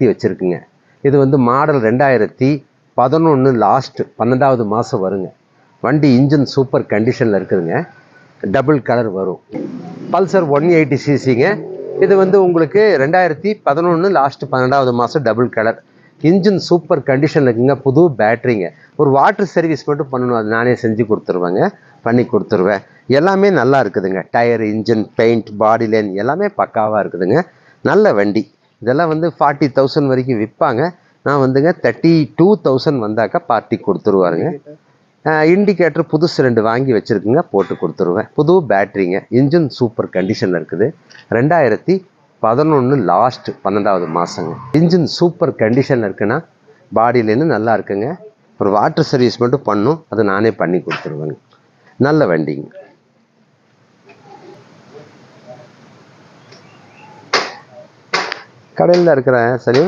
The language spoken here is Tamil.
வச்சுருக்குங்க. இது வந்து மாடல் 2011 லாஸ்ட்டு 12வது மாதம் வருங்க. வண்டி இன்ஜின் சூப்பர் கண்டிஷனில் இருக்குதுங்க. டபுள் கலர் வரும். பல்சர் 180 சிசிங்க. இது வந்து உங்களுக்கு 2011 லாஸ்ட்டு 12வது மாதம் டபுள் கலர். இன்ஜின் சூப்பர் கண்டிஷனில் இருக்குங்க. புது பேட்ரிங்க. ஒரு வாட்டர் சர்வீஸ் மட்டும் பண்ணணும், அது நானே செஞ்சு கொடுத்துருவேங்க, பண்ணி கொடுத்துருவேன். எல்லாமே நல்லா இருக்குதுங்க. Tyre, engine, paint, body line எல்லாமே பக்காவாக இருக்குதுங்க. நல்ல வண்டி. இதெல்லாம் வந்து 40,000 வரைக்கும் விற்பாங்க. நான் வந்துங்க 32,000 வந்தாக்கா பார்ட்டி கொடுத்துருவாருங்க. இண்டிகேட்டர் புதுசு 2 வாங்கி வச்சுருக்குங்க, போட்டு கொடுத்துருவேன். புது பேட்ரிங்க. இன்ஜின் சூப்பர் கண்டிஷனில் இருக்குது. 2011 லாஸ்ட்டு 12வது மாதங்க. இன்ஜின் சூப்பர் கண்டிஷனில் இருக்குன்னா பாடியிலேருந்து நல்லா இருக்குங்க. ஒரு வாட்டர் சர்வீஸ் மட்டும் பண்ணும், அதை நானே பண்ணி கொடுத்துருவேங்க. நல்ல வண்டிங்க. கடையில் இருக்கிற சரி